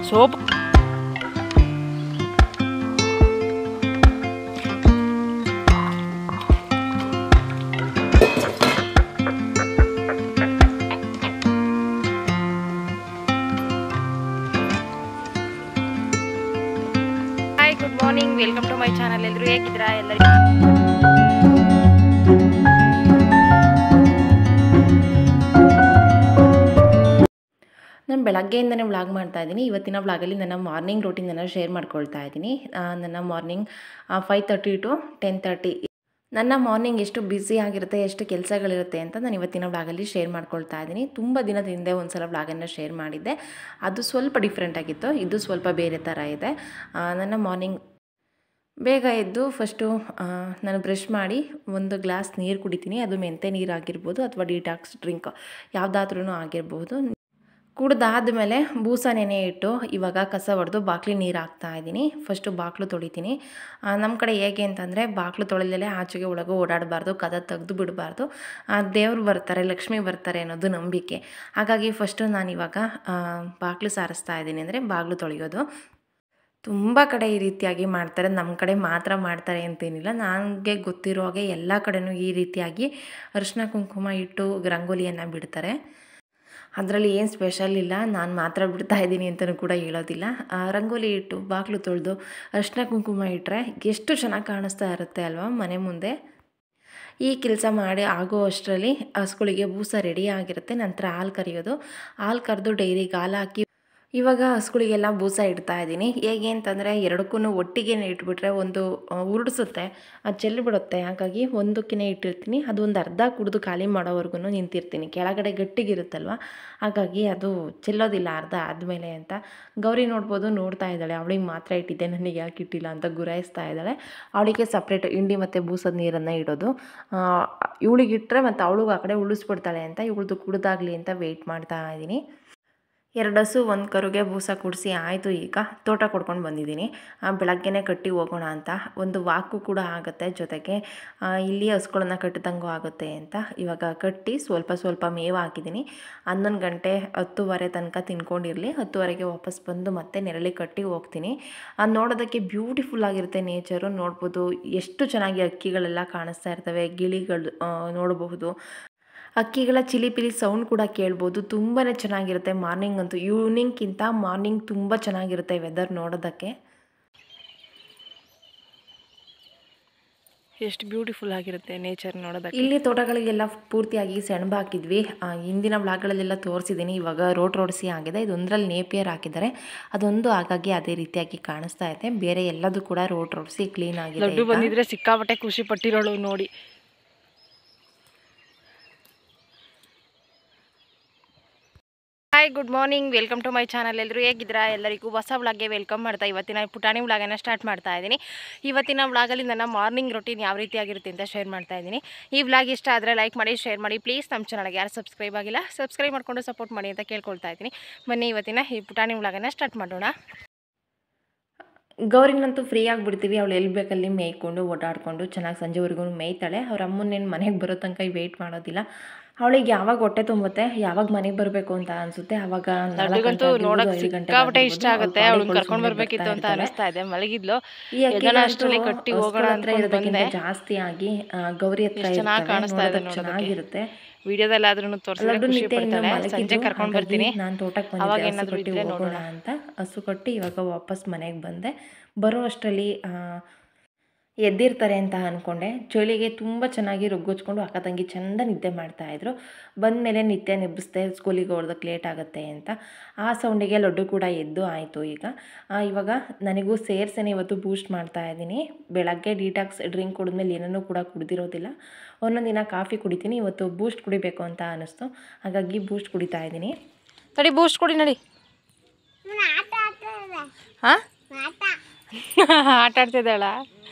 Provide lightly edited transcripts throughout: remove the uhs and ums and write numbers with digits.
Soap hi, good morning, welcome to my channel. ಎಲ್ಲರೂ ಹೇಗಿದ್ದೀರಾ? ಎಲ್ಲರಿಗೂ ನಾನು ಬೆಳಗ್ಗೆಯಿಂದನೇ ವ್ಲಾಗ್ ಮಾಡ್ತಾ ಇದ್ದೀನಿ. ಇವತ್ತಿನ ವ್ಲಾಗಲ್ಲಿ ನನ್ನ ಮಾರ್ನಿಂಗ್ ರೂಟೀನನ್ನು ಶೇರ್ ಮಾಡ್ಕೊಳ್ತಾ ಇದ್ದೀನಿ. ನನ್ನ ಮಾರ್ನಿಂಗ್ 5:30 to 10:30. ನನ್ನ ಮಾರ್ನಿಂಗ್ ಎಷ್ಟು ಬ್ಯುಸಿ ಆಗಿರುತ್ತೆ, ಎಷ್ಟು ಕೆಲಸಗಳಿರುತ್ತೆ ಅಂತ ನಾನು ಇವತ್ತಿನ ವ್ಲಾಗಲ್ಲಿ ಶೇರ್ ಮಾಡ್ಕೊಳ್ತಾ ಇದ್ದೀನಿ. ತುಂಬ ದಿನದ ಹಿಂದೆ ಒಂದು ಸಲ ವ್ಲಾಗನ್ನು ಶೇರ್ ಮಾಡಿದ್ದೆ. ಅದು ಸ್ವಲ್ಪ ಡಿಫ್ರೆಂಟ್ ಆಗಿತ್ತು, ಇದು ಸ್ವಲ್ಪ ಬೇರೆ ಥರ ಇದೆ. ನನ್ನ ಮಾರ್ನಿಂಗ್ ಬೇಗ ಎದ್ದು ಫಸ್ಟು ನಾನು ಬ್ರಷ್ ಮಾಡಿ ಒಂದು ಗ್ಲಾಸ್ ನೀರು ಕುಡಿತೀನಿ. ಅದು ಮೆಂತೆ ನೀರು ಆಗಿರ್ಬೋದು ಅಥವಾ ಡಿಟಾಕ್ಸ್ ಡ್ರಿಂಕ್ ಯಾವುದಾದ್ರೂ ಆಗಿರ್ಬೋದು. ಕುಡ್ದಾದ ಮೇಲೆ ಬೂಸ ನೆನೆ ಇಟ್ಟು ಇವಾಗ ಕಸ ಹೊಡೆದು ಬಾಕ್ಲಿ ನೀರು ಹಾಕ್ತಾ ಇದ್ದೀನಿ. ಫಸ್ಟು ಬಾಗಿಲು ತೊಳಿತೀನಿ. ನಮ್ಮ ಕಡೆ ಹೇಗೆ ಅಂತಂದರೆ ಬಾಗಿಲು ತೊಳೆದಲೇ ಆಚೆಗೆ ಒಳಗೆ ಓಡಾಡಬಾರ್ದು, ಕದ ತೆಗೆದು ಬಿಡಬಾರ್ದು. ದೇವರು ಬರ್ತಾರೆ, ಲಕ್ಷ್ಮಿ ಬರ್ತಾರೆ ಅನ್ನೋದು ನಂಬಿಕೆ. ಹಾಗಾಗಿ ಫಸ್ಟು ನಾನಿವಾಗ ಬಾಗಿಲು ಸಾರಿಸ್ತಾ ಇದ್ದೀನಿ, ಅಂದರೆ ಬಾಗಿಲು ತೊಳೆಯೋದು. ತುಂಬ ಕಡೆ ಈ ರೀತಿಯಾಗಿ ಮಾಡ್ತಾರೆ, ನಮ್ಮ ಕಡೆ ಮಾತ್ರ ಮಾಡ್ತಾರೆ ಅಂತೇನಿಲ್ಲ. ನನಗೆ ಗೊತ್ತಿರೋ ಹಾಗೆ ಎಲ್ಲ ಕಡೆಯೂ ಈ ರೀತಿಯಾಗಿ ಅರಿಶಿನ ಕುಂಕುಮ ಇಟ್ಟು ರಂಗೋಲಿಯನ್ನು ಬಿಡ್ತಾರೆ. ಅದರಲ್ಲಿ ಏನು ಸ್ಪೆಷಲ್ ಇಲ್ಲ, ನಾನು ಮಾತ್ರ ಬಿಡ್ತಾ ಇದ್ದೀನಿ ಅಂತಲೂ ಕೂಡ ಹೇಳೋದಿಲ್ಲ. ರಂಗೋಲಿ ಇಟ್ಟು ಬಾಗಿಲು ತೊಳೆದು ಅರಿಶಿನ ಕುಂಕುಮ ಇಟ್ಟರೆ ಎಷ್ಟು ಚೆನ್ನಾಗಿ ಕಾಣಿಸ್ತಾ ಇರುತ್ತೆ ಅಲ್ವಾ ಮನೆ ಮುಂದೆ. ಈ ಕೆಲಸ ಮಾಡಿ ಆಗೋ ಅಷ್ಟರಲ್ಲಿ ಹಸುಗಳಿಗೆ ಬೂಸ ರೆಡಿ ಆಗಿರುತ್ತೆ. ನಂತರ ಹಾಲು ಕರೆಯೋದು, ಹಾಲು ಕರೆದು ಡೈರಿಗೆ ಹಾಲು ಹಾಕಿ ಇವಾಗ ಹಸುಗಳಿಗೆಲ್ಲ ಬೂಸ ಇಡ್ತಾ ಇದ್ದೀನಿ. ಹೇಗೆ ಅಂತಂದರೆ ಎರಡಕ್ಕೂ ಒಟ್ಟಿಗೆ ಇಟ್ಬಿಟ್ರೆ ಒಂದು ಉರುಡಿಸುತ್ತೆ, ಅದು ಚೆಲ್ಲಿಬಿಡುತ್ತೆ. ಹಾಗಾಗಿ ಒಂದಕ್ಕೇ ಇಟ್ಟಿರ್ತೀನಿ. ಅದು ಒಂದು ಅರ್ಧ ಕುಡಿದು ಖಾಲಿ ಮಾಡೋವರೆಗೂ ನಿಂತಿರ್ತೀನಿ. ಕೆಳಗಡೆ ಗಟ್ಟಿಗಿರುತ್ತಲ್ವ, ಹಾಗಾಗಿ ಅದು ಚೆಲ್ಲೋದಿಲ್ಲ ಅರ್ಧ ಆದಮೇಲೆ ಅಂತ. ಗೌರಿ ನೋಡ್ಬೋದು, ನೋಡ್ತಾ ಇದ್ದಾಳೆ. ಅವಳಿಗೆ ಮಾತ್ರ ಇಟ್ಟಿದ್ದೆ, ನನಗೆ ಯಾಕೆ ಇಟ್ಟಿಲ್ಲ ಅಂತ ಗುರಾಯಿಸ್ತಾ ಇದ್ದಾಳೆ. ಅವಳಿಗೆ ಸಪ್ರೇಟ್ ಹಿಂಡಿ ಮತ್ತು ಬೂಸದ ನೀರನ್ನು ಇಡೋದು. ಇವಳಿಗಿಟ್ರೆ ಮತ್ತು ಅವಳಿಗೆ ಆ ಕಡೆ ಉಳಿಸ್ಬಿಡ್ತಾಳೆ ಅಂತ ಇವಳದು ಕುಡ್ದಾಗಲಿ ಅಂತ ವೆಯ್ಟ್ ಮಾಡ್ತಾ ಇದ್ದೀನಿ. 2 ಹಸು 1 ಕರುಗೆ ಬೂಸ ಕುಡಿಸಿ ಆಯಿತು. ಈಗ ತೋಟ ಕೊಡ್ಕೊಂಡು ಬಂದಿದ್ದೀನಿ. ಬೆಳಗ್ಗೆನೇ ಕಟ್ಟಿ ಹೋಗೋಣ ಅಂತ ಒಂದು ವಾಕು ಕೂಡ ಆಗುತ್ತೆ, ಜೊತೆಗೆ ಇಲ್ಲಿ ಹಸುಗಳನ್ನ ಕಟ್ಟಿದಂಗೂ ಆಗುತ್ತೆ ಅಂತ ಇವಾಗ ಕಟ್ಟಿ ಸ್ವಲ್ಪ ಮೇವು ಹಾಕಿದ್ದೀನಿ. 11 ಗಂಟೆ 10:30 ತನಕ ತಿನ್ಕೊಂಡಿರಲಿ. 10:30ಗೆ ವಾಪಸ್ ಬಂದು ಮತ್ತೆ ನೆರಳಿಗೆ ಕಟ್ಟಿ ಹೋಗ್ತೀನಿ. ನೋಡೋದಕ್ಕೆ ಬ್ಯೂಟಿಫುಲ್ ಆಗಿರುತ್ತೆ ನೇಚರು. ನೋಡ್ಬೋದು ಎಷ್ಟು ಚೆನ್ನಾಗಿ ಹಕ್ಕಿಗಳೆಲ್ಲ ಕಾಣಿಸ್ತಾ ಇರ್ತವೆ, ಗಿಳಿಗಳು ನೋಡಬಹುದು. ಹಕ್ಕಿಗಳ ಚಿಲಿಪಿಲಿ ಸೌಂಡ್ ಕೂಡ ಕೇಳ್ಬೋದು. ತುಂಬಾ ಚೆನ್ನಾಗಿರುತ್ತೆ ಮಾರ್ನಿಂಗ್ ಅಂತೂ. ಈವ್ನಿಂಗ್ಗಿಂತ ಮಾರ್ನಿಂಗ್ ತುಂಬ ಚೆನ್ನಾಗಿರುತ್ತೆ ವೆದರ್ ನೋಡೋದಕ್ಕೆ. ಎಷ್ಟು ಬ್ಯೂಟಿಫುಲ್ ಆಗಿರುತ್ತೆ ನೇಚರ್ ನೋಡೋದಕ್ಕೆ. ಇಲ್ಲಿ ತೋಟಗಳಿಗೆಲ್ಲ ಪೂರ್ತಿಯಾಗಿ ಸೆಣಬು ಹಾಕಿದ್ವಿ. ಹಿಂದಿನ ಬ್ಲಾಗ್ಗಳಲ್ಲೆಲ್ಲ ತೋರಿಸಿದ್ದೀನಿ. ಇವಾಗ ರೋಡ್ಸಿ ಆಗಿದೆ. ಇದೊಂದರಲ್ಲಿ ನೇಪಿಯರ್ ಹಾಕಿದ್ದಾರೆ, ಅದೊಂದು ಹಾಗಾಗಿ ಅದೇ ರೀತಿಯಾಗಿ ಕಾಣಿಸ್ತಾ ಇದೆ. ಬೇರೆ ಎಲ್ಲದೂ ಕೂಡ ರೋಡ್ಸಿ ಕ್ಲೀನ್ ಆಗಿದೆ. ಲಡ್ಡು ಬಂದಿದ್ರೆ ಸಿಕ್ಕಾಪಟ್ಟೆ ಖುಷಿ ಪಟ್ಟಿರೋಳು ನೋಡಿ. Hi, good morning, welcome to my channel. ಎಲ್ಲರೂ ಹೇಗಿದ್ದೀರಾ? ಎಲ್ಲರಿಗೂ ಹೊಸ ವ್ಲಾಗ್ಗೆ ವೆಲ್ಕಮ್ ಮಾಡ್ತಾ ಇವತ್ತಿನ ಪುಟಾಣಿ ವ್ಲಾಗನ್ನು ಸ್ಟಾರ್ಟ್ ಮಾಡ್ತಾ ಇದ್ದೀನಿ. ಇವತ್ತಿನ ವ್ಲಾಗಲ್ಲಿ ನನ್ನ ಮಾರ್ನಿಂಗ್ ರೊಟೀನ್ ಯಾವ ರೀತಿಯಾಗಿರುತ್ತೆ ಅಂತ ಶೇರ್ ಮಾಡ್ತಾ ಇದ್ದೀನಿ. ಈ ವ್ಲಾಗ್ ಇಷ್ಟ ಆದರೆ ಲೈಕ್ ಮಾಡಿ, ಶೇರ್ ಮಾಡಿ. ಪ್ಲೀಸ್ ನಮ್ಮ ಚಾನಲ್ಗೆ ಯಾರು ಸಬ್ಸ್ಕ್ರೈಬ್ ಆಗಿಲ್ಲ ಸಬ್ಸ್ಕ್ರೈಬ್ ಮಾಡಿಕೊಂಡು ಸಪೋರ್ಟ್ ಮಾಡಿ ಅಂತ ಕೇಳ್ಕೊಳ್ತಾ ಇದ್ದೀನಿ. ಬನ್ನಿ ಇವತ್ತಿನ ಈ ಪುಟಾಣಿ ವ್ಲಾಗನ್ನು ಸ್ಟಾರ್ಟ್ ಮಾಡೋಣ. ಗೌರಿನಂತೂ ಫ್ರೀ ಆಗಿಬಿಡ್ತೀವಿ. ಅವಳು ಎಲ್ಲಿ ಬೇಕಲ್ಲಿ ಮೇಯ್ಕೊಂಡು ಓಡಾಡಿಕೊಂಡು ಚೆನ್ನಾಗಿ ಸಂಜೆವರೆಗೂ ಮೇಯ್ತಾಳೆ. ಅವ್ರ ಅಮ್ಮನೇನು ಮನೆಗೆ ಬರೋ ತನಕ ವೆಯ್ಟ್ ಮಾಡೋದಿಲ್ಲ. ಅವಳಿಗೆ ಯಾವಾಗ ಹೊಟ್ಟೆ ತುಂಬುತ್ತೆ, ಯಾವಾಗ ಮನೆಗೆ ಬರಬೇಕು ಅಂತ ಅನಿಸುತ್ತೆ, ಆವಾಗ ನೋಡೋಕೆ ಇಷ್ಟ ಆಗುತ್ತೆ. ಅವಳನ್ನ ಕರ್ಕೊಂಡು ಬರಬೇಕಿತ್ತು ಅಂತ ಅನಿಸ್ತಾ ಇದೆ. ಮಲಗಿದ್ಲು, ಕಟ್ಟಿ ಹೋಗೋಣ ಅಂತ ಜಾಸ್ತಿ ಆಗಿ ಗೌರಿ ಹತ್ರ ಚೆನ್ನಾಗಿರುತ್ತೆ. ವಿಡಿಯೋದಲ್ಲಾದ್ರೂ ತೋರಿಸಿದ್ರೆ ಸಂಜೆ ಕರ್ಕೊಂಡು ಬರ್ತೀನಿ. ನಾನು ತೋಟಕ್ಕೆ ಬಂದಿದ್ದೆ ನೋಡೋಣ ಅಂತ ಹಸು ಕಟ್ಟಿ ಇವಾಗ ವಾಪಸ್ ಮನೆಗೆ ಬಂದೆ. ಬರೋ ಅಷ್ಟರಲ್ಲಿ ಎದ್ದಿರ್ತಾರೆ ಅಂತ ಅಂದ್ಕೊಂಡೆ. ಚಳಿಗೆ ತುಂಬ ಚೆನ್ನಾಗಿ ರೊಗ್ಗೊಚ್ಕೊಂಡು ಅಕ್ಕ ತಂಗಿ ಚೆಂದ ನಿದ್ದೆ ಮಾಡ್ತಾಯಿದ್ರು. ಬಂದಮೇಲೆ ನಿದ್ದೆ ನೆಬ್ಬಿಸ್ದೆ, ಸ್ಕೂಲಿಗೆ ಹೋಗೋದಕ್ಕೆ ಲೇಟ್ ಆಗುತ್ತೆ ಅಂತ. ಆ ಸೌಂಡಿಗೆ ಲಡ್ಡು ಕೂಡ ಎದ್ದು ಆಯಿತು. ಇವಾಗ ನನಗೂ ಸೇರ್ಸೇನೆ ಇವತ್ತು ಬೂಸ್ಟ್ ಮಾಡ್ತಾ ಇದ್ದೀನಿ. ಬೆಳಗ್ಗೆ ಡಿಟಾಕ್ಸ್ ಡ್ರಿಂಕ್ ಕುಡಿದ್ಮೇಲೆ ಏನನ್ನೂ ಕೂಡ ಕುಡಿದಿರೋದಿಲ್ಲ. ಒಂದೊಂದು ದಿನ ಕಾಫಿ ಕುಡಿತೀನಿ, ಇವತ್ತು ಬೂಸ್ಟ್ ಕುಡಿಬೇಕು ಅಂತ ಅನ್ನಿಸ್ತು, ಹಾಗಾಗಿ ಬೂಸ್ಟ್ ಕುಡಿತಾ ಇದ್ದೀನಿ. ನಡಿ ಬೂಸ್ಟ್ ಕುಡಿ, ನಡಿ. ಹಾಂ, ಆಟ ಆಡ್ತಿದ್ದಾಳ.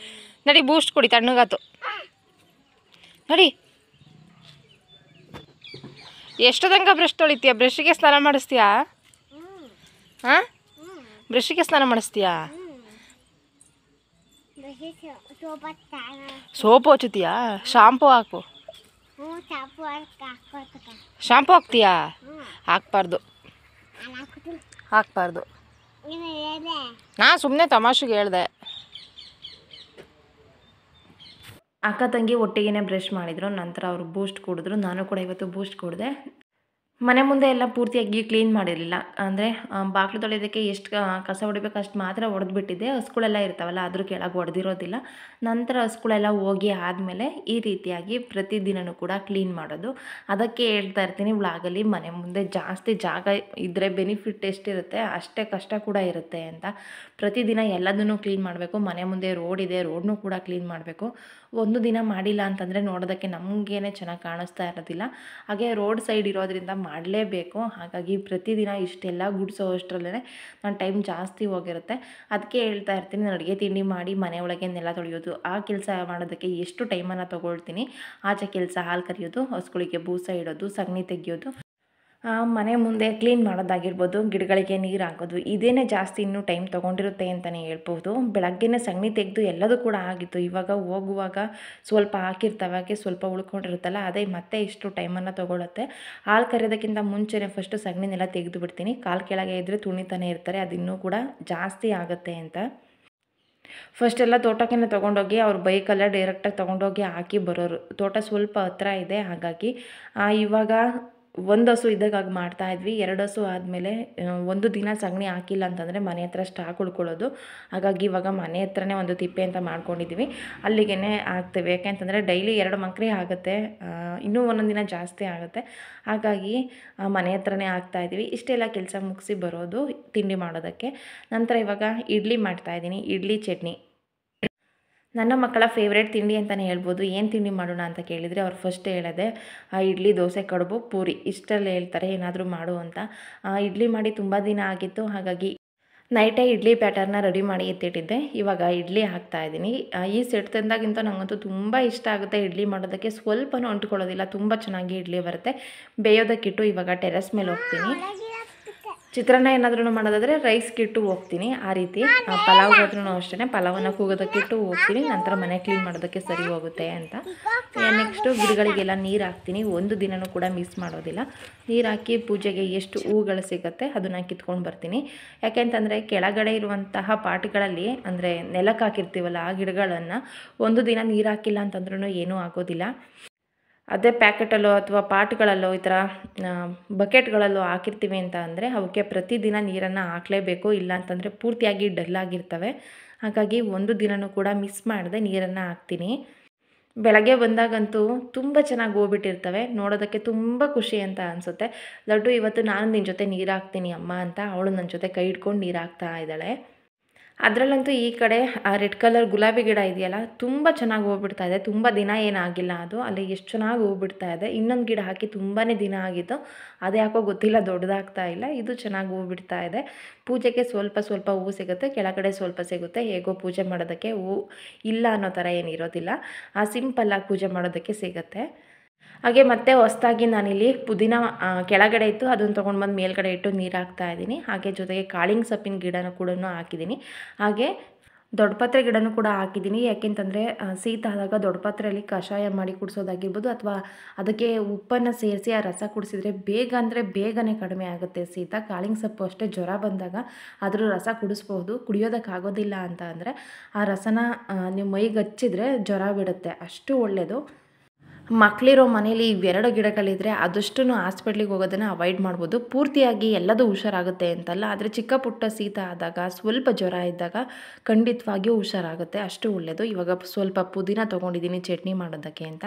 ನಡಿ ಬೂಸ್ಟ್ ಕುಡಿ, ತಣ್ಣಗಾತು. ನಡಿ. ಎಷ್ಟು ತನಕ ಬ್ರಷ್ ತೊಳಿತೀಯ? ಬ್ರಷ್ಗೆ ಸ್ನಾನ ಮಾಡಿಸ್ತೀಯಾ? ಹಾಂ, ಬ್ರಷ್ಗೆ ಸ್ನಾನ ಮಾಡಿಸ್ತೀಯಾ? ಸೋಪು ಹಚ್ಚುತ್ತೀಯಾ? ಶಾಂಪು ಹಾಕು. ಶಾಂಪು ಹಾಕ್ತೀಯಾ? ಹಾಕ್ಬಾರ್ದು. ನಾ ಸುಮ್ಮನೆ ತಮಾಷೆಗೆ ಹೇಳ್ದೆ. ಅಕ್ಕ ತಂಗಿ ಒಟ್ಟಿಗೆ ಬ್ರಷ್ ಮಾಡಿದರು. ನಂತರ ಅವರು ಬೂಸ್ಟ್ ಕುಡಿದ್ರು. ನಾನು ಕೂಡ ಇವತ್ತು ಬೂಸ್ಟ್ ಕುಡಿದೆ. ಮನೆ ಮುಂದೆ ಎಲ್ಲ ಪೂರ್ತಿಯಾಗಿ ಕ್ಲೀನ್ ಮಾಡಿರಲಿಲ್ಲ. ಅಂದರೆ ಬಾಗಿಲು ತೊಳೆಯೋದಕ್ಕೆ ಎಷ್ಟು ಕಸ ಹೊಡಿಬೇಕು ಅಷ್ಟು ಮಾತ್ರ ಹೊಡೆದ್ಬಿಟ್ಟಿದ್ದೆ. ಹಸುಗಳೆಲ್ಲ ಇರ್ತಾವಲ್ಲ ಅದ್ರ ಕೆಳಗೆ ಹೊಡೆದಿರೋದಿಲ್ಲ. ನಂತರ ಹಸುಗಳೆಲ್ಲ ಹೋಗಿ ಆದಮೇಲೆ ಈ ರೀತಿಯಾಗಿ ಪ್ರತಿದಿನವೂ ಕೂಡ ಕ್ಲೀನ್ ಮಾಡೋದು. ಅದಕ್ಕೆ ಹೇಳ್ತಾ ಇರ್ತೀನಿ ವ್ಲಾಗಲ್ಲಿ, ಮನೆ ಮುಂದೆ ಜಾಸ್ತಿ ಜಾಗ ಇದ್ದರೆ ಬೆನಿಫಿಟ್ ಎಷ್ಟಿರುತ್ತೆ ಅಷ್ಟೇ ಕಷ್ಟ ಕೂಡ ಇರುತ್ತೆ ಅಂತ. ಪ್ರತಿದಿನ ಎಲ್ಲದನ್ನು ಕ್ಲೀನ್ ಮಾಡಬೇಕು. ಮನೆ ಮುಂದೆ ರೋಡ್ ಇದೆ, ರೋಡ್ನೂ ಕೂಡ ಕ್ಲೀನ್ ಮಾಡಬೇಕು. ಒಂದು ದಿನ ಮಾಡಿಲ್ಲ ಅಂತಂದರೆ ನೋಡೋದಕ್ಕೆ ನಮಗೇನೆ ಚೆನ್ನಾಗಿ ಕಾಣಿಸ್ತಾ ಇರೋದಿಲ್ಲ. ಹಾಗೆ ರೋಡ್ ಸೈಡ್ ಇರೋದ್ರಿಂದ ಮಾಡಲೇಬೇಕು. ಹಾಗಾಗಿ ಪ್ರತಿದಿನ ಇಷ್ಟೆಲ್ಲ ಗುಡಿಸೋ ಅಷ್ಟರಲ್ಲೇ ನನ್ನ ಟೈಮ್ ಜಾಸ್ತಿ ಹೋಗಿರುತ್ತೆ. ಅದಕ್ಕೆ ಹೇಳ್ತಾ ಇರ್ತೀನಿ, ನಾನು ಅಡುಗೆ ತಿಂಡಿ ಮಾಡಿ ಮನೆ ಒಳಗೆ ನೆಲ ತೊಳೆಯೋದು ಆ ಕೆಲಸ ಮಾಡೋದಕ್ಕೆ ಎಷ್ಟು ಟೈಮನ್ನು ತೊಗೊಳ್ತೀನಿ. ಆಚೆ ಕೆಲಸ, ಹಾಲು ಕರೆಯೋದು, ಹಸುಗಳಿಗೆ ಬೂಸ ಇಡೋದು, ಸಗಣಿ ತೆಗೆಯೋದು, ಮನೆ ಮುಂದೆ ಕ್ಲೀನ್ ಮಾಡೋದಾಗಿರ್ಬೋದು, ಗಿಡಗಳಿಗೆ ನೀರು ಹಾಕೋದು, ಇದೇನೇ ಜಾಸ್ತಿ ಇನ್ನೂ ಟೈಮ್ ತೊಗೊಂಡಿರುತ್ತೆ ಅಂತಲೇ ಹೇಳ್ಬೋದು. ಬೆಳಗ್ಗೆನೇ ಸಗಣಿ ತೆಗೆದು ಎಲ್ಲದೂ ಕೂಡ ಆಗಿತ್ತು. ಇವಾಗ ಹೋಗುವಾಗ ಸ್ವಲ್ಪ ಹಾಕಿರ್ತವೆ, ಸ್ವಲ್ಪ ಉಳ್ಕೊಂಡಿರುತ್ತಲ್ಲ ಅದೇ ಮತ್ತೆ ಇಷ್ಟು ಟೈಮನ್ನು ತೊಗೊಳುತ್ತೆ. ಹಾಲು ಕರೆಯೋದಕ್ಕಿಂತ ಮುಂಚೆನೇ ಫಸ್ಟು ಸಗಣಿನೆಲ್ಲ ತೆಗೆದು ಬಿಡ್ತೀನಿ. ಕಾಲು ಕೆಳಗೆ ಇದ್ದರೆ ತುಣಿತಾನೆ ಇರ್ತಾರೆ, ಅದು ಇನ್ನೂ ಕೂಡ ಜಾಸ್ತಿ ಆಗುತ್ತೆ ಅಂತ. ಫಸ್ಟೆಲ್ಲ ತೋಟಕ್ಕೆ ತೊಗೊಂಡೋಗಿ ಅವ್ರ ಬೈಕಲ್ಲ ಡೈರೆಕ್ಟಾಗಿ ತೊಗೊಂಡೋಗಿ ಹಾಕಿ ಬರೋರು. ತೋಟ ಸ್ವಲ್ಪ ಹತ್ರ ಇದೆ, ಹಾಗಾಗಿ ಇವಾಗ ಒಂದು ಹಸು ಇದ್ದಾಗ ಮಾಡ್ತಾಯಿದ್ವಿ. 2 ಹಸು ಆದಮೇಲೆ ಒಂದು ದಿನ ಸಗಣಿ ಹಾಕಿಲ್ಲ ಅಂತಂದರೆ ಮನೆ ಹತ್ರ ಸ್ಟಾಕ್ ಉಳ್ಕೊಳ್ಳೋದು. ಹಾಗಾಗಿ ಇವಾಗ ಮನೆ ಹತ್ರನೇ ಒಂದು ತಿಪ್ಪೆ ಅಂತ ಮಾಡ್ಕೊಂಡಿದ್ದೀವಿ, ಅಲ್ಲಿಗೆ ಹಾಕ್ತೇವೆ. ಯಾಕೆಂತಂದರೆ ಡೈಲಿ 2 ಮಂಕ್ರಿ ಆಗುತ್ತೆ, ಇನ್ನೂ ಒಂದೊಂದು ದಿನ ಜಾಸ್ತಿ ಆಗುತ್ತೆ. ಹಾಗಾಗಿ ಮನೆ ಹತ್ರನೇ ಹಾಕ್ತಾಯಿದ್ದೀವಿ. ಇಷ್ಟೆಲ್ಲ ಕೆಲಸ ಮುಗಿಸಿ ಬರೋದು ತಿಂಡಿ ಮಾಡೋದಕ್ಕೆ. ನಂತರ ಇವಾಗ ಇಡ್ಲಿ ಮಾಡ್ತಾಯಿದ್ದೀನಿ, ಇಡ್ಲಿ ಚಟ್ನಿ. ನನ್ನ ಮಕ್ಕಳ ಫೇವ್ರೇಟ್ ತಿಂಡಿ ಅಂತಲೇ ಹೇಳ್ಬೋದು. ಏನು ತಿಂಡಿ ಮಾಡೋಣ ಅಂತ ಕೇಳಿದರೆ ಅವ್ರು ಫಸ್ಟ್ ಹೇಳೋದೆ ಇಡ್ಲಿ, ದೋಸೆ, ಕಡುಬು, ಪೂರಿ ಇಷ್ಟರಲ್ಲಿ ಹೇಳ್ತಾರೆ ಏನಾದರೂ ಮಾಡು ಅಂತ. ಇಡ್ಲಿ ಮಾಡಿ ತುಂಬ ದಿನ ಆಗಿತ್ತು, ಹಾಗಾಗಿ ನೈಟೇ ಇಡ್ಲಿ ಬ್ಯಾಟರ್ನ ರೆಡಿ ಮಾಡಿ ಎತ್ತಿಟ್ಟಿದ್ದೆ. ಇವಾಗ ಇಡ್ಲಿ ಹಾಕ್ತಾಯಿದ್ದೀನಿ. ಈ ಸೆಟ್ ತಂದಾಗಿಂತ ನನಗಂತೂ ತುಂಬ ಇಷ್ಟ ಆಗುತ್ತೆ ಇಡ್ಲಿ ಮಾಡೋದಕ್ಕೆ. ಸ್ವಲ್ಪನೂ ಅಂಟ್ಕೊಳ್ಳೋದಿಲ್ಲ, ತುಂಬ ಚೆನ್ನಾಗಿ ಇಡ್ಲಿ ಬರುತ್ತೆ. ಬೇಯೋದಕ್ಕಿಟ್ಟು ಇವಾಗ ಟೆರೆಸ್ ಮೇಲೆ ಹೋಗ್ತೀನಿ. ಚಿತ್ರಾನ್ನ ಏನಾದ್ರೂ ಮಾಡೋದಾದರೆ ರೈಸ್ಗಿಟ್ಟು ಹೋಗ್ತೀನಿ. ಆ ರೀತಿ ಪಲಾವ್ಗಾದ್ರೂ ಅಷ್ಟೇ, ಪಲಾವನ್ನು ಕೂಗೋದಕ್ಕಿಟ್ಟು ಹೋಗ್ತೀನಿ. ನಂತರ ಮನೆ ಕ್ಲೀನ್ ಮಾಡೋದಕ್ಕೆ ಸರಿ ಹೋಗುತ್ತೆ ಅಂತ. ನೆಕ್ಸ್ಟು ಗಿಡಗಳಿಗೆಲ್ಲ ನೀರು ಹಾಕ್ತೀನಿ. ಒಂದು ದಿನವೂ ಕೂಡ ಮಿಸ್ ಮಾಡೋದಿಲ್ಲ. ನೀರು ಹಾಕಿ ಪೂಜೆಗೆ ಎಷ್ಟು ಹೂಗಳು ಸಿಗುತ್ತೆ ಅದನ್ನು ಕಿತ್ಕೊಂಡು ಬರ್ತೀನಿ. ಯಾಕೆಂತಂದರೆ ಕೆಳಗಡೆ ಇರುವಂತಹ ಪಾಟ್ಗಳಲ್ಲಿ, ಅಂದರೆ ನೆಲಕ್ಕೆ ಹಾಕಿರ್ತೀವಲ್ಲ ಆ ಗಿಡಗಳನ್ನು ಒಂದು ದಿನ ನೀರು ಹಾಕಿಲ್ಲ ಅಂತಂದ್ರೂ ಏನೂ ಆಗೋದಿಲ್ಲ. ಅದೇ ಪ್ಯಾಕೆಟಲ್ಲೋ ಅಥವಾ ಪಾಟ್ಗಳಲ್ಲೋ ಈ ಥರ ಬಕೆಟ್ಗಳಲ್ಲೋ ಹಾಕಿರ್ತೀವಿ ಅಂತ ಅಂದರೆ ಅವಕ್ಕೆ ಪ್ರತಿದಿನ ನೀರನ್ನು ಹಾಕಲೇಬೇಕು. ಇಲ್ಲ ಅಂತಂದರೆ ಪೂರ್ತಿಯಾಗಿ ಡಲ್ಲಾಗಿರ್ತವೆ. ಹಾಗಾಗಿ ಒಂದು ದಿನವೂ ಕೂಡ ಮಿಸ್ ಮಾಡದೆ ನೀರನ್ನು ಹಾಕ್ತೀನಿ. ಬೆಳಗ್ಗೆ ಬಂದಾಗಂತೂ ತುಂಬ ಚೆನ್ನಾಗಿ ಹೋಗ್ಬಿಟ್ಟಿರ್ತವೆ, ನೋಡೋದಕ್ಕೆ ತುಂಬ ಖುಷಿ ಅಂತ ಅನಿಸುತ್ತೆ. ಲಡ್ಡು ಇವತ್ತು ನಾನು ನಿನ್ನ ಜೊತೆ ನೀರು ಹಾಕ್ತೀನಿ ಅಮ್ಮ ಅಂತ ಅವಳು ನನ್ನ ಜೊತೆ ಕೈ ಹಿಡ್ಕೊಂಡು ನೀರು ಹಾಕ್ತಾ ಇದ್ದಾಳೆ. ಅದರಲ್ಲಂತೂ ಈ ಕಡೆ ಆ ರೆಡ್ ಕಲರ್ ಗುಲಾಬಿ ಗಿಡ ಇದೆಯಲ್ಲ, ತುಂಬ ಚೆನ್ನಾಗಿ ಹೋಗ್ಬಿಡ್ತಾ ಇದೆ. ತುಂಬ ದಿನ ಏನಾಗಿಲ್ಲ ಅದು, ಅಲ್ಲಿ ಎಷ್ಟು ಚೆನ್ನಾಗಿ ಹೋಗ್ಬಿಡ್ತಾ ಇದೆ. ಇನ್ನೊಂದು ಗಿಡ ಹಾಕಿ ತುಂಬಾ ದಿನ ಆಗಿತ್ತು, ಅದು ಯಾಕೋ ಗೊತ್ತಿಲ್ಲ ದೊಡ್ಡದಾಗ್ತಾ ಇಲ್ಲ. ಇದು ಚೆನ್ನಾಗಿ ಹೋಗ್ಬಿಡ್ತಾ ಇದೆ. ಪೂಜೆಗೆ ಸ್ವಲ್ಪ ಸ್ವಲ್ಪ ಹೂವು ಸಿಗುತ್ತೆ, ಕೆಳಗಡೆ ಸ್ವಲ್ಪ ಸಿಗುತ್ತೆ. ಹೇಗೋ ಪೂಜೆ ಮಾಡೋದಕ್ಕೆ ಹೂವು ಇಲ್ಲ ಅನ್ನೋ ಥರ ಏನಿರೋದಿಲ್ಲ, ಸಿಂಪಲ್ಲಾಗಿ ಪೂಜೆ ಮಾಡೋದಕ್ಕೆ ಸಿಗುತ್ತೆ. ಹಾಗೆ ಮತ್ತೆ ಹೊಸದಾಗಿ ನಾನಿಲ್ಲಿ ಪುದೀನ ಕೆಳಗಡೆ ಇತ್ತು, ಅದನ್ನು ತೊಗೊಂಡು ಬಂದು ಮೇಲ್ಗಡೆ ಇಟ್ಟು ನೀರು ಹಾಕ್ತಾ ಇದ್ದೀನಿ. ಹಾಗೆ ಜೊತೆಗೆ ಕಾಳಿಂಗ್ ಸೊಪ್ಪಿನ ಗಿಡನೂ ಕೂಡ ಹಾಕಿದ್ದೀನಿ. ಹಾಗೆ ದೊಡ್ಡಪತ್ರೆ ಗಿಡನೂ ಕೂಡ ಹಾಕಿದ್ದೀನಿ. ಯಾಕೆಂತಂದರೆ ಶೀತ ಆದಾಗ ದೊಡ್ಡಪತ್ರೆಯಲ್ಲಿ ಕಷಾಯ ಮಾಡಿ ಕುಡಿಸೋದಾಗಿರ್ಬೋದು, ಅಥವಾ ಅದಕ್ಕೆ ಉಪ್ಪನ್ನು ಸೇರಿಸಿ ಆ ರಸ ಕುಡಿಸಿದ್ರೆ ಬೇಗ ಅಂದರೆ ಬೇಗನೆ ಕಡಿಮೆ ಆಗುತ್ತೆ ಶೀತ. ಕಾಳಿಂಗ್ ಸೊಪ್ಪು ಅಷ್ಟೇ, ಜ್ವರ ಬಂದಾಗ ಅದ್ರ ರಸ ಕುಡಿಸ್ಬೋದು. ಕುಡಿಯೋದಕ್ಕಾಗೋದಿಲ್ಲ ಅಂತ ಅಂದರೆ ಆ ರಸನ ನೀವು ಮೈಗೆ ಹಚ್ಚಿದ್ರೆ ಜ್ವರ ಬಿಡುತ್ತೆ, ಅಷ್ಟು ಒಳ್ಳೆಯದು. ಮಕ್ಕಳಿರೋ ಮನೇಲಿ ಇವೆರಡು ಗಿಡಗಳಿದ್ದರೆ ಆದಷ್ಟು ಹಾಸ್ಪಿಟ್ಲಿಗೆ ಹೋಗೋದನ್ನು ಅವಾಯ್ಡ್ ಮಾಡ್ಬೋದು. ಪೂರ್ತಿಯಾಗಿ ಎಲ್ಲದೂ ಹುಷಾರಾಗುತ್ತೆ ಅಂತಲ್ಲ, ಆದರೆ ಚಿಕ್ಕ ಪುಟ್ಟ ಶೀತ ಆದಾಗ, ಸ್ವಲ್ಪ ಜ್ವರ ಇದ್ದಾಗ ಖಂಡಿತವಾಗಿಯೂ ಹುಷಾರಾಗುತ್ತೆ, ಅಷ್ಟು ಒಳ್ಳೆಯದು. ಇವಾಗ ಸ್ವಲ್ಪ ಪುದೀನ ತೊಗೊಂಡಿದ್ದೀನಿ ಚಟ್ನಿ ಮಾಡೋದಕ್ಕೆ ಅಂತ.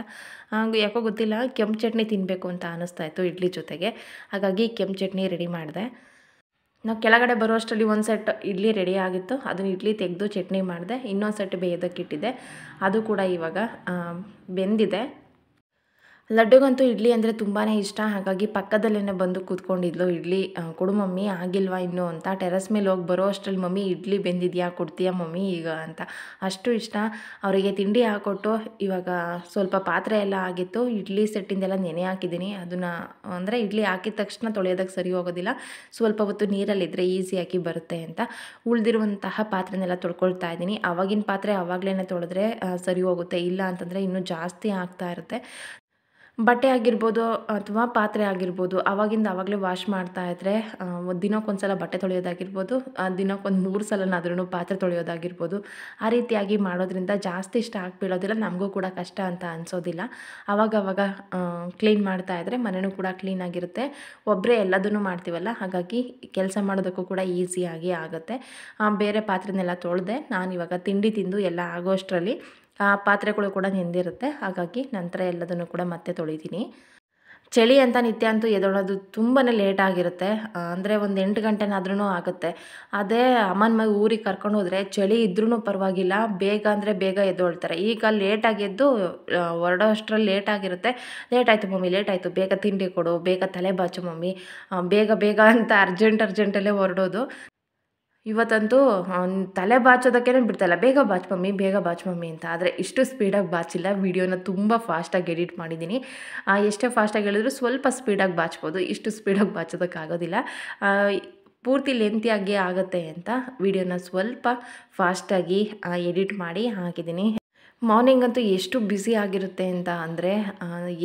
ಯಾಕೋ ಗೊತ್ತಿಲ್ಲ, ಕೆಂಪು ಚಟ್ನಿ ತಿನ್ನಬೇಕು ಅಂತ ಅನ್ನಿಸ್ತಾ ಇತ್ತು ಇಡ್ಲಿ ಜೊತೆಗೆ, ಹಾಗಾಗಿ ಕೆಂಪು ಚಟ್ನಿ ರೆಡಿ ಮಾಡಿದೆ. ನಾವು ಕೆಳಗಡೆ ಬರುವಷ್ಟರಲ್ಲಿ ಒಂದು ಸೆಟ್ ಇಡ್ಲಿ ರೆಡಿ ಆಗಿತ್ತು, ಅದನ್ನು ಇಡ್ಲಿ ತೆಗೆದು ಚಟ್ನಿ ಮಾಡಿದೆ. ಇನ್ನೊಂದು ಸೆಟ್ ಬೇಯೋದಕ್ಕಿಟ್ಟಿದ್ದೆ, ಅದು ಕೂಡ ಇವಾಗ ಬೆಂದಿದೆ. ಲಡ್ಡುಗಂತೂ ಇಡ್ಲಿ ಅಂದರೆ ತುಂಬಾ ಇಷ್ಟ, ಹಾಗಾಗಿ ಪಕ್ಕದಲ್ಲೇ ಬಂದು ಕೂತ್ಕೊಂಡಿದ್ಲು. ಇಡ್ಲಿ ಕೊಡು ಮಮ್ಮಿ, ಆಗಿಲ್ವಾ ಇನ್ನೂ ಅಂತ. ಟೆರೆಸ್ ಮೇಲೆ ಹೋಗಿ ಬರೋ ಅಷ್ಟರಲ್ಲಿ ಮಮ್ಮಿ ಇಡ್ಲಿ ಬೆಂದಿದೆಯಾ, ಕೊಡ್ತೀಯಾ ಮಮ್ಮಿ ಈಗ ಅಂತ. ಅಷ್ಟು ಇಷ್ಟ. ಅವರಿಗೆ ತಿಂಡಿ ಹಾಕ್ಕೊಟ್ಟು ಇವಾಗ ಸ್ವಲ್ಪ ಪಾತ್ರೆ ಎಲ್ಲ ಆಗಿತ್ತು, ಇಡ್ಲಿ ಸೆಟ್ಟಿಂದೆಲ್ಲ ನೆನೆ ಹಾಕಿದ್ದೀನಿ. ಅದನ್ನು ಅಂದರೆ ಇಡ್ಲಿ ಹಾಕಿದ ತಕ್ಷಣ ತೊಳೆಯೋದಕ್ಕೆ ಸರಿ ಹೋಗೋದಿಲ್ಲ, ಸ್ವಲ್ಪ ಹೊತ್ತು ನೀರಲ್ಲಿದ್ದರೆ ಈಸಿಯಾಗಿ ಬರುತ್ತೆ ಅಂತ ಉಳಿದಿರುವಂತಹ ಪಾತ್ರೆನೆಲ್ಲ ತೊಳ್ಕೊಳ್ತಾ ಇದ್ದೀನಿ. ಆವಾಗಿನ ಪಾತ್ರೆ ಆವಾಗಲೇ ತೊಳೆದ್ರೆ ಸರಿ ಹೋಗುತ್ತೆ, ಇಲ್ಲ ಅಂತಂದರೆ ಇನ್ನೂ ಜಾಸ್ತಿ ಆಗ್ತಾ ಇರುತ್ತೆ. ಬಟ್ಟೆ ಆಗಿರ್ಬೋದು ಅಥವಾ ಪಾತ್ರೆ ಆಗಿರ್ಬೋದು ಆವಾಗಿಂದ ಆವಾಗಲೇ ವಾಶ್ ಮಾಡ್ತಾಯಿದ್ರೆ ದಿನಕ್ಕೊಂದು ಸಲ ಬಟ್ಟೆ ತೊಳೆಯೋದಾಗಿರ್ಬೋದು, ದಿನಕ್ಕೊಂದು 3 ಸಲನಾದ್ರೂ ಪಾತ್ರೆ ತೊಳೆಯೋದಾಗಿರ್ಬೋದು, ಆ ರೀತಿಯಾಗಿ ಮಾಡೋದ್ರಿಂದ ಜಾಸ್ತಿ ಸ್ಟಾಕ್ ಬೀಳೋದಿಲ್ಲ, ನಮಗೂ ಕೂಡ ಕಷ್ಟ ಅಂತ ಅನಿಸೋದಿಲ್ಲ. ಆವಾಗವಾಗ ಕ್ಲೀನ್ ಮಾಡ್ತಾಯಿದ್ರೆ ಮನೆಯೂ ಕೂಡ ಕ್ಲೀನಾಗಿರುತ್ತೆ. ಒಬ್ಬರೇ ಎಲ್ಲದನ್ನು ಮಾಡ್ತೀವಲ್ಲ, ಹಾಗಾಗಿ ಕೆಲಸ ಮಾಡೋದಕ್ಕೂ ಕೂಡ ಈಸಿಯಾಗಿ ಆಗುತ್ತೆ. ಬೇರೆ ಪಾತ್ರೆನೆಲ್ಲ ತೊಳೆದೆ ನಾನಿವಾಗ ತಿಂಡಿ ತಿಂದು ಎಲ್ಲ ಆಗೋಷ್ಟರಲ್ಲಿ ಪಾತ್ರೆಗಳು ಕೂಡ ನೆಂದಿರುತ್ತೆ. ಹಾಗಾಗಿ ನಂತರ ಎಲ್ಲದನ್ನು ಕೂಡ ಮತ್ತೆ ತೊಳಿತೀನಿ. ಚಳಿ ಅಂತ ನಿತ್ಯ ಅಂತೂ ಎದ್ದೇಳೋದು ತುಂಬಾ ಲೇಟ್ ಆಗಿರುತ್ತೆ. ಅಂದರೆ ಒಂದು 8 ಗಂಟೆನಾದ್ರೂ ಆಗುತ್ತೆ. ಅದೇ ಅಮ್ಮನ ಊರಿಗೆ ಕರ್ಕೊಂಡು ಹೋದರೆ ಚಳಿ ಇದ್ರೂ ಪರವಾಗಿಲ್ಲ, ಬೇಗ ಅಂದರೆ ಬೇಗ ಎದ್ದೇಳ್ತಾರೆ. ಈಗ ಲೇಟಾಗಿ ಎದ್ದು ಹೊರಡೋ ಅಷ್ಟರಲ್ಲಿ ಲೇಟ್ ಆಗಿರುತ್ತೆ. ಲೇಟ್ ಆಯಿತು ಮಮ್ಮಿ, ಲೇಟ್ ಆಯಿತು, ಬೇಗ ತಿಂಡಿ ಕೊಡು, ಬೇಗ ತಲೆ ಬಾಚು ಮಮ್ಮಿ, ಬೇಗ ಬೇಗ ಅಂತ ಅರ್ಜೆಂಟಲ್ಲೇ ಹೊರಡೋದು. ಇವತ್ತಂತೂ ತಲೆ ಬಾಚೋದಕ್ಕೇ ಬಿಡ್ತಾಯಿಲ್ಲ, ಬೇಗ ಬಾಚ್ ಮಮ್ಮಿ, ಬೇಗ ಬಾಚ್ ಮಮ್ಮಿ ಅಂತ. ಆದರೆ ಇಷ್ಟು ಸ್ಪೀಡಾಗಿ ಬಾಚಿಲ್ಲ, ವೀಡಿಯೋನ ತುಂಬ ಫಾಸ್ಟಾಗಿ ಎಡಿಟ್ ಮಾಡಿದ್ದೀನಿ. ಎಷ್ಟೇ ಫಾಸ್ಟಾಗಿ ಹೇಳಿದ್ರು ಸ್ವಲ್ಪ ಸ್ಪೀಡಾಗಿ ಬಾಚ್ಬೋದು, ಇಷ್ಟು ಸ್ಪೀಡಾಗಿ ಬಾಚೋದಕ್ಕಾಗೋದಿಲ್ಲ. ಪೂರ್ತಿ ಲೆಂತಿಯಾಗಿ ಆಗುತ್ತೆ ಅಂತ ವೀಡಿಯೋನ ಸ್ವಲ್ಪ ಫಾಸ್ಟಾಗಿ ಎಡಿಟ್ ಮಾಡಿ ಹಾಕಿದ್ದೀನಿ. ಮಾರ್ನಿಂಗ್ ಅಂತೂ ಎಷ್ಟು ಬ್ಯುಸಿ ಆಗಿರುತ್ತೆ ಅಂತ ಅಂದರೆ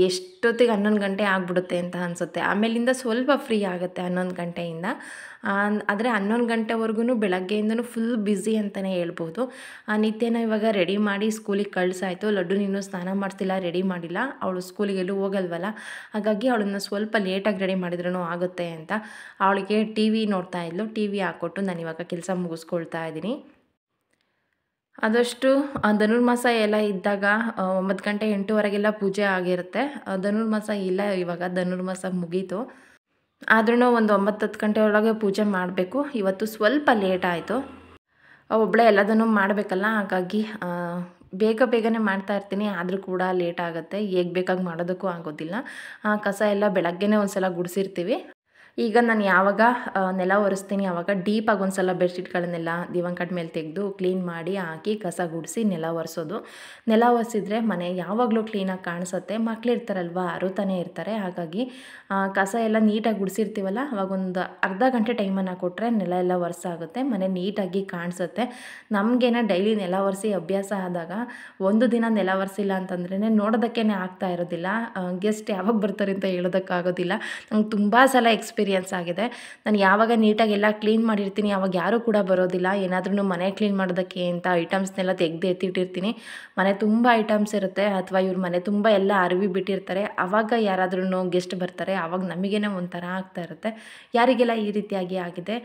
ಎಷ್ಟೊತ್ತಿಗೆ 11 ಗಂಟೆ ಆಗಿಬಿಡುತ್ತೆ ಅಂತ ಅನಿಸುತ್ತೆ. ಆಮೇಲಿಂದ ಸ್ವಲ್ಪ ಫ್ರೀ ಆಗುತ್ತೆ 11 ಗಂಟೆಯಿಂದ. ಆದರೆ 11 ಗಂಟೆವರೆಗೂ ಬೆಳಗ್ಗೆಯಿಂದನೂ ಫುಲ್ ಬ್ಯುಸಿ ಅಂತಲೇ ಹೇಳ್ಬೋದು. ನಿತ್ಯನ ಇವಾಗ ರೆಡಿ ಮಾಡಿ ಸ್ಕೂಲಿಗೆ ಕಳಿಸಾಯಿತು. ಲಡ್ಡು ಇನ್ನೂ ಸ್ನಾನ ಮಾಡಿಸಿಲ್ಲ, ರೆಡಿ ಮಾಡಿಲ್ಲ, ಅವಳು ಸ್ಕೂಲಿಗೆಲ್ಲೂ ಹೋಗಲ್ವಲ್ಲ, ಹಾಗಾಗಿ ಅವಳನ್ನು ಸ್ವಲ್ಪ ಲೇಟಾಗಿ ರೆಡಿ ಮಾಡಿದ್ರೂ ಆಗುತ್ತೆ ಅಂತ ಅವಳಿಗೆ ಟಿ ವಿ ನೋಡ್ತಾ ಇದ್ಲು. ಟಿ ವಿ ಹಾಕ್ಕೊಟ್ಟು ನಾನಿವಾಗ ಕೆಲಸ ಮುಗಿಸ್ಕೊಳ್ತಾ ಇದ್ದೀನಿ. ಆದಷ್ಟು ಧನುರ್ಮಾಸ ಎಲ್ಲ ಇದ್ದಾಗ 9 ಗಂಟೆ 8ವರೆಗೆಲ್ಲ ಪೂಜೆ ಆಗಿರುತ್ತೆ. ಧನುರ್ಮಾಸ ಇಲ್ಲ, ಇವಾಗ ಧನುರ್ಮಾಸ ಮುಗೀತು. ಆದ್ರೂ ಒಂದು 9-10 ಗಂಟೆ ಒಳಗೆ ಪೂಜೆ ಮಾಡಬೇಕು. ಇವತ್ತು ಸ್ವಲ್ಪ ಲೇಟ್ ಆಯಿತು. ಒಬ್ಬಳೇ ಎಲ್ಲದನ್ನು ಮಾಡಬೇಕಲ್ಲ, ಹಾಗಾಗಿ ಬೇಗನೆ ಮಾಡ್ತಾ ಇರ್ತೀನಿ. ಆದರೂ ಕೂಡ ಲೇಟ್ ಆಗುತ್ತೆ, ಹೇಗೆ ಬೇಕಾಗಿ ಮಾಡೋದಕ್ಕೂ ಆಗೋದಿಲ್ಲ. ಕಸ ಎಲ್ಲ ಬೆಳಗ್ಗೆನೇ ಒಂದು ಸಲ ಗುಡಿಸಿರ್ತೀವಿ. ಈಗ ನಾನು ಯಾವಾಗ ನೆಲ ಒರೆಸ್ತೀನಿ ಆವಾಗ ಡೀಪಾಗಿ ಒಂದು ಸಲ ಬೆಡ್ಶೀಟ್ಗಳನ್ನೆಲ್ಲ ದಿವಂಕದ ಮೇಲೆ ತೆಗೆದು ಕ್ಲೀನ್ ಮಾಡಿ ಹಾಕಿ ಕಸ ಗುಡಿಸಿ ನೆಲ ಒರೆಸೋದು. ನೆಲ ಒರೆಸಿದ್ರೆ ಮನೆ ಯಾವಾಗಲೂ ಕ್ಲೀನಾಗಿ ಕಾಣಿಸುತ್ತೆ. ಮಕ್ಕಳಿರ್ತಾರಲ್ವ, ಅರುತಾನೆ ಇರ್ತಾರೆ. ಹಾಗಾಗಿ ಕಸ ಎಲ್ಲ ನೀಟಾಗಿ ಗುಡಿಸಿರ್ತೀವಲ್ಲ, ಅವಾಗೊಂದು ಅರ್ಧ ಗಂಟೆ ಟೈಮನ್ನು ಕೊಟ್ಟರೆ ನೆಲ ಎಲ್ಲ ಒರೆಸಾಗುತ್ತೆ, ಮನೆ ನೀಟಾಗಿ ಕಾಣಿಸುತ್ತೆ. ನಮಗೇನೆ ಡೈಲಿ ನೆಲ ಒರೆಸಿ ಅಭ್ಯಾಸ ಆದಾಗ ಒಂದು ದಿನ ನೆಲ ಒರೆಸಿಲ್ಲ ಅಂತಂದ್ರೇ ನೋಡೋದಕ್ಕೇ ಆಗ್ತಾ ಇರೋದಿಲ್ಲ. ಗೆಸ್ಟ್ ಯಾವಾಗ ಬರ್ತಾರೆ ಅಂತ ಹೇಳೋದಕ್ಕಾಗೋದಿಲ್ಲ. ನಂಗೆ ತುಂಬ ಸಲ ಎಕ್ಸ್ಪೀರಿಯನ್ಸ್ ಆಗಿದೆ. ನಾನು ಯಾವಾಗ ನೀಟಾಗೆಲ್ಲ ಕ್ಲೀನ್ ಮಾಡಿರ್ತೀನಿ ಆವಾಗ ಯಾರೂ ಕೂಡ ಬರೋದಿಲ್ಲ. ಏನಾದ್ರೂ ಮನೆ ಕ್ಲೀನ್ ಮಾಡೋದಕ್ಕೆ ಅಂತ ಐಟಮ್ಸ್ನೆಲ್ಲ ತೆಗೆದು ಎತ್ತಿಟ್ಟಿರ್ತೀನಿ. ಮನೆ ತುಂಬ ಐಟಮ್ಸ್ ಇರುತ್ತೆ, ಅಥವಾ ಇವ್ರ ಮನೆ ತುಂಬ ಎಲ್ಲ ಅರಿವಿ ಬಿಟ್ಟಿರ್ತಾರೆ. ಆವಾಗ ಯಾರಾದ್ರೂ ಗೆಸ್ಟ್ ಬರ್ತಾರೆ, ಆವಾಗ ನಮಗೇನೆ ಒಂಥರ ಆಗ್ತಾ ಇರುತ್ತೆ. ಯಾರಿಗೆಲ್ಲ ಈ ರೀತಿಯಾಗಿ ಆಗಿದೆ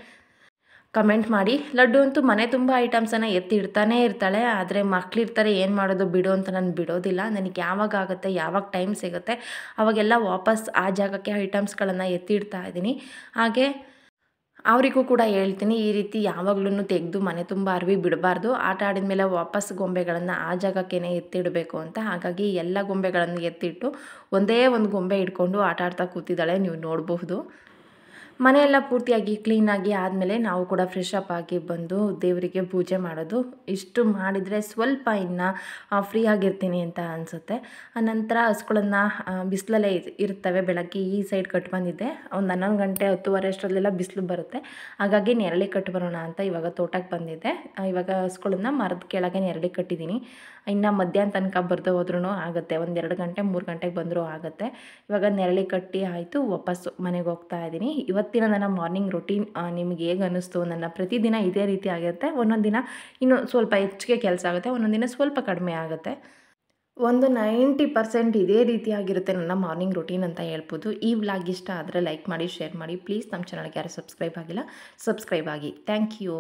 ಕಮೆಂಟ್ ಮಾಡಿ. ಲಡ್ಡು ಅಂತೂ ಮನೆ ತುಂಬ ಐಟಮ್ಸನ್ನು ಎತ್ತಿ ಇಡ್ತಾನೇ ಇರ್ತಾಳೆ. ಆದರೆ ಮಕ್ಕಳಿರ್ತಾರೆ, ಏನು ಮಾಡೋದು ಬಿಡು ಅಂತ ನಾನು ಬಿಡೋದಿಲ್ಲ. ನನಗೆ ಯಾವಾಗ ಆಗುತ್ತೆ, ಯಾವಾಗ ಟೈಮ್ ಸಿಗುತ್ತೆ ಅವಾಗೆಲ್ಲ ವಾಪಸ್ ಆ ಜಾಗಕ್ಕೆ ಐಟಮ್ಸ್ಗಳನ್ನು ಎತ್ತಿಡ್ತಾ ಇದ್ದೀನಿ. ಹಾಗೆ ಅವರಿಗೂ ಕೂಡ ಹೇಳ್ತೀನಿ, ಈ ರೀತಿ ಯಾವಾಗಲೂ ತೆಗೆದು ಮನೆ ತುಂಬ ಅರಿವಿ ಬಿಡಬಾರ್ದು. ಆಟ ಆಡಿದ ಮೇಲೆ ವಾಪಸ್ ಗೊಂಬೆಗಳನ್ನು ಆ ಜಾಗಕ್ಕೇ ಎತ್ತಿಡಬೇಕು ಅಂತ. ಹಾಗಾಗಿ ಎಲ್ಲ ಗೊಂಬೆಗಳನ್ನು ಎತ್ತಿಟ್ಟು ಒಂದೇ ಒಂದು ಗೊಂಬೆ ಇಟ್ಕೊಂಡು ಆಟ ಆಡ್ತಾ ಕೂತಿದ್ದಾಳೆ, ನೀವು ನೋಡಬಹುದು. ಮನೆಯೆಲ್ಲ ಪೂರ್ತಿಯಾಗಿ ಕ್ಲೀನಾಗಿ ಆದಮೇಲೆ ನಾವು ಕೂಡ ಫ್ರೆಶ್ ಅಪ್ ಆಗಿ ಬಂದು ದೇವರಿಗೆ ಪೂಜೆ ಮಾಡೋದು. ಇಷ್ಟು ಮಾಡಿದರೆ ಸ್ವಲ್ಪ ಇನ್ನು ಫ್ರೀ ಆಗಿರ್ತೀನಿ ಅಂತ ಅನಿಸುತ್ತೆ. ಆನಂತರ ಹಸುಗಳನ್ನು ಬಿಸಿಲಲ್ಲೇ ಇರ್ತವೆ. ಬೆಳಗ್ಗೆ ಈ ಸೈಡ್ ಕಟ್ಟು ಬಂದಿದ್ದೆ, ಒಂದು 11 ಗಂಟೆ 10:30 ಅಷ್ಟರಲ್ಲೆಲ್ಲ ಬಿಸಿಲು ಬರುತ್ತೆ. ಹಾಗಾಗಿ ನೆರಳಿಗೆ ಕಟ್ಟು ಬರೋಣ ಅಂತ ಇವಾಗ ತೋಟಕ್ಕೆ ಬಂದಿದ್ದೆ. ಇವಾಗ ಹಸುಗಳನ್ನು ಮರದ ಕೆಳಗೆ ನೆರಳಿಗೆ ಕಟ್ಟಿದ್ದೀನಿ. ಇನ್ನು ಮಧ್ಯಾಹ್ನ ತನಕ ಬರ್ದು ಹೋದ್ರೂ ಆಗುತ್ತೆ, ಒಂದು 2 ಗಂಟೆ 3 ಗಂಟೆಗೆ ಬಂದರೂ ಆಗುತ್ತೆ. ಇವಾಗ ನೆರಳಿಗೆ ಕಟ್ಟಿ ಆಯಿತು, ವಾಪಸ್ಸು ಮನೆಗೆ ಹೋಗ್ತಾ ಇದ್ದೀನಿ. ಇವತ್ತಿನ ನನ್ನ ಮಾರ್ನಿಂಗ್ ರೊಟೀನ್ ನಿಮಗೆ ಹೇಗೆ ಅನ್ನಿಸ್ತು? ನನ್ನ ಪ್ರತಿದಿನ ಇದೇ ರೀತಿ ಆಗಿರುತ್ತೆ. ಒಂದೊಂದು ದಿನ ಇನ್ನೂ ಸ್ವಲ್ಪ ಹೆಚ್ಚಿಗೆ ಕೆಲಸ ಆಗುತ್ತೆ, ಒಂದೊಂದು ದಿನ ಸ್ವಲ್ಪ ಕಡಿಮೆ ಆಗುತ್ತೆ. ಒಂದು 90% ಇದೇ ರೀತಿಯಾಗಿರುತ್ತೆ ನನ್ನ ಮಾರ್ನಿಂಗ್ ರೊಟೀನ್ ಅಂತ ಹೇಳ್ಬೋದು. ಈ ವ್ಲಾಗ್ ಇಷ್ಟ ಆದರೆ ಲೈಕ್ ಮಾಡಿ, ಶೇರ್ ಮಾಡಿ. ಪ್ಲೀಸ್ ನಮ್ಮ ಚಾನಲ್ಗೆ ಯಾರು ಸಬ್ಸ್ಕ್ರೈಬ್ ಆಗಿಲ್ಲ, ಸಬ್ಸ್ಕ್ರೈಬ್ ಆಗಿ. Thank you.